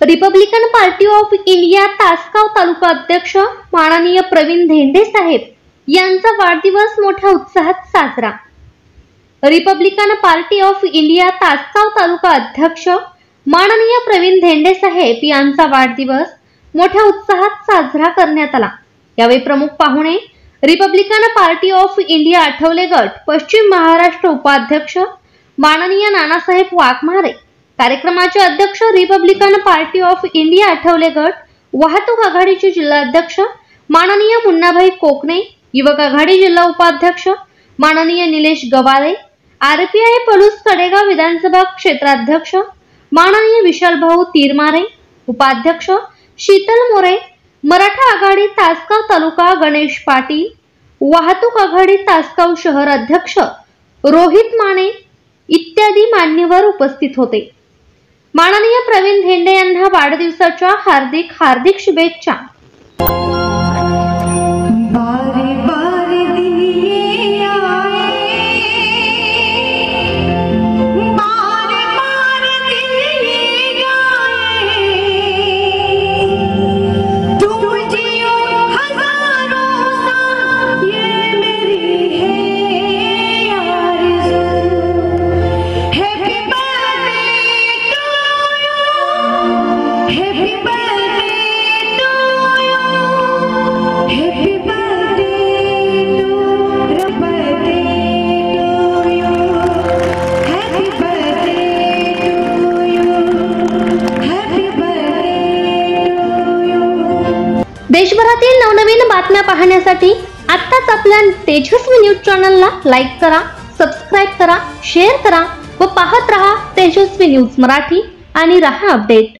Republican Party of India Tasgaon taluka अध्यक्ष माननीय प्रवीण धेंडे साहेब यांचा वाढदिवस मोठ्या उत्साहात साजरा। Republican Party of India Tasgaon taluka अध्यक्ष माननीय प्रवीण धेंडे साहेब यांचा वाढदिवस मोठ्या उत्साहात साजरा करण्यात आला। यावेळी प्रमुख पाहुणे Republican Party of India Athawale गट पश्चिम महाराष्ट्र उपाध्यक्ष माननीय नानासाहेब वाघमारे, कार्यक्रमाचे अध्यक्ष Republican Party of India Athawale गट वाहतूक आघाडीचे जिल्हाध्यक्ष माननीय मुन्नाभाई कोकणे, युवक आघाडी जिल्हा उपाध्यक्ष माननीय निलेश गवारे, आरपीआय पलूस कडेगाव विधानसभा क्षेत्राध्यक्ष माननीय विशालभाऊ तीरमारे, उपाध्यक्ष शीतल मोरे, मराठा आघाडी तासगाव तालुका गणेश पाटील, वाहतूक आघाडी तासगाव शहर अध्यक्ष रोहित माने इत्यादी मान्यवर उपस्थित होते। माननीय प्रवीण धेंडे यांना वाढदिवसाच्या हार्दिक शुभेच्छा। देशभरातील नवनवीन बातम्या पाहण्यासाठी आत्ताच आपल्या तेजस्वी न्यूज चॅनलला लाईक करा, सबस्क्राइब करा, शेअर करा व पाहत रहा तेजस्वी न्यूज मराठी आणि रहा अपडेट।